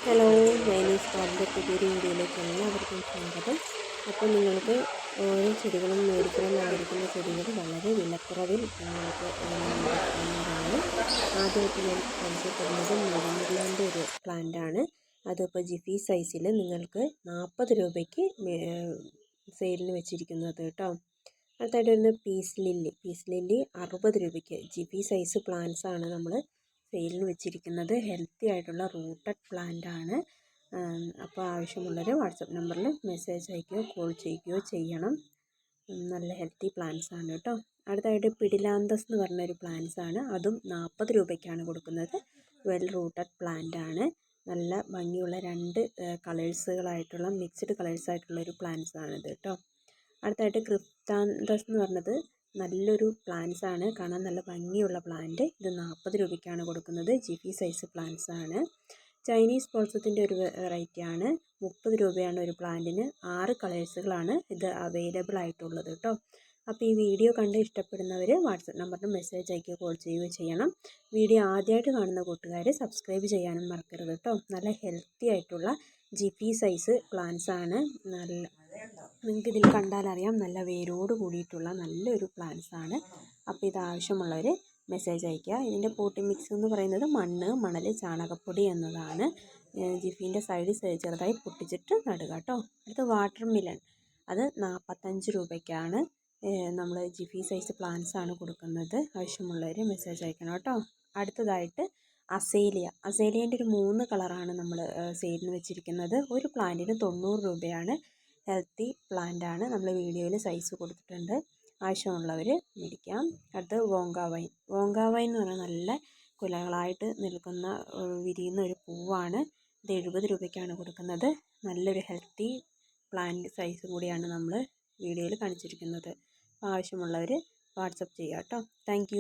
Hello, Chinese ഗാർഡൻ്റെ പുതിയൊരു വീഡിയോയിലേക്ക് എല്ലാവർക്കും സ്വാഗതം. അപ്പോൾ നിങ്ങൾക്ക് ഓരോ ചെടികളും മേടിക്കണം ആഗ്രഹിക്കുന്ന ചെടികൾ വളരെ വിലക്കുറവിൽ നിങ്ങൾക്ക് മേടിക്കാവുന്നതാണ്. ആദ്യമായിട്ട് ഞാൻ പരിചയപ്പെടുന്നത് മുരിങ്ങയിലേൻ്റെ ഒരു പ്ലാന്റാണ്. അതിപ്പോൾ ജിഫി സൈസിൽ നിങ്ങൾക്ക് 40 രൂപയ്ക്ക് സെയിലിന് വെച്ചിരിക്കുന്നത് കേട്ടോ. അടുത്തായിട്ട് വരുന്നത് പീസ് ലില്ലി 60 രൂപയ്ക്ക് ജിഫി സൈസ് പ്ലാന്റ്സ് ആണ് നമ്മൾ സെയിലിന് വെച്ചിരിക്കുന്നത്. ഹെൽത്തി ആയിട്ടുള്ള റൂട്ടഡ് പ്ലാന്റ് ആണ്. അപ്പോൾ ആവശ്യമുള്ളവർ വാട്സപ്പ് നമ്പറിൽ മെസ്സേജ് അയക്കുകയോ കോൾ ചെയ്യുകയോ ചെയ്യണം. നല്ല ഹെൽത്തി പ്ലാന്റ്സ് ആണ് കേട്ടോ. അടുത്തായിട്ട് പിഡിലാന്തസ് എന്ന് പറഞ്ഞൊരു പ്ലാന്റ്സ് ആണ്. അതും 40 രൂപയ്ക്കാണ് കൊടുക്കുന്നത്. വെൽ റൂട്ടഡ് പ്ലാന്റ് ആണ്. നല്ല ഭംഗിയുള്ള രണ്ട് കളേഴ്സുകളായിട്ടുള്ള മിക്സ്ഡ് കളേഴ്സായിട്ടുള്ള ഒരു പ്ലാന്റ്സ് ആണിത് കേട്ടോ. അടുത്തായിട്ട് ക്രിപ്താന്തസ് എന്ന് പറഞ്ഞത് നല്ലൊരു പ്ലാന്റ്സ് ആണ്. കാണാൻ നല്ല ഭംഗിയുള്ള പ്ലാന്റ്. ഇത് 40 രൂപയ്ക്കാണ് കൊടുക്കുന്നത്. ജിഫി സൈസ് പ്ലാന്റ്സ് ആണ്. ചൈനീസ് ബോൾസത്തിൻ്റെ ഒരു വെറൈറ്റി ആണ്. 30 രൂപയാണ് ഒരു പ്ലാന്റിന്. 6 കളേഴ്സുകളാണ് ഇത് അവൈലബിൾ ആയിട്ടുള്ളത് കേട്ടോ. അപ്പോൾ ഈ വീഡിയോ കണ്ട് ഇഷ്ടപ്പെടുന്നവർ വാട്സപ്പ് നമ്പറിന് മെസ്സേജ് അയക്കുകയോ കോൾ ചെയ്യുകയോ ചെയ്യണം. വീഡിയോ ആദ്യമായിട്ട് കാണുന്ന കൂട്ടുകാർ സബ്സ്ക്രൈബ് ചെയ്യാനും മറക്കരുത് കേട്ടോ. നല്ല ഹെൽത്തി ആയിട്ടുള്ള ജിഫി സൈസ് പ്ലാന്റ്സ് ആണ്. നിങ്ങൾക്ക് ഇതിൽ കണ്ടാലറിയാം നല്ല വേരോട് കൂടിയിട്ടുള്ള നല്ലൊരു പ്ലാന്റ്സ് ആണ്. അപ്പോൾ ഇത് ആവശ്യമുള്ളവർ മെസ്സേജ് അയയ്ക്കുക. ഇതിൻ്റെ പോട്ടിംഗ് മിക്സ് എന്ന് പറയുന്നത് മണ്ണ്, മണൽ, ചാണകപ്പൊടി എന്നതാണ്. ജിഫീൻ്റെ സൈഡ് ചെറുതായി പൊട്ടിച്ചിട്ട് നടുക കേട്ടോ. അടുത്ത വാട്ടർ മിലൺ, അത് 45 രൂപയ്ക്കാണ് നമ്മൾ ജിഫി സൈസ് പ്ലാന്റ്സ് ആണ് കൊടുക്കുന്നത്. ആവശ്യമുള്ളവർ മെസ്സേജ് അയക്കണം കേട്ടോ. അടുത്തതായിട്ട് അസേലിയേൻ്റെ ഒരു 3 കളറാണ് നമ്മൾ സെയിലിന് വെച്ചിരിക്കുന്നത്. ഒരു പ്ലാന്റിന് 90 രൂപയാണ്. ഹെൽത്തി പ്ലാന്റ് ആണ്. നമ്മൾ വീഡിയോയിൽ സൈസ് കൊടുത്തിട്ടുണ്ട്. ആവശ്യമുള്ളവർ മേടിക്കാം. അടുത്ത് വോങ്കാവൈൻ എന്ന് പറഞ്ഞാൽ നല്ല കുലകളായിട്ട് നിൽക്കുന്ന വിരിയുന്ന ഒരു പൂവാണ്. ഇത് 70 രൂപയ്ക്കാണ് കൊടുക്കുന്നത്. നല്ലൊരു ഹെൽത്തി പ്ലാന്റ് സൈസ് കൂടിയാണ് നമ്മൾ വീഡിയോയിൽ കാണിച്ചിരിക്കുന്നത്. ആവശ്യമുള്ളവർ വാട്സപ്പ് ചെയ്യുക കേട്ടോ. താങ്ക്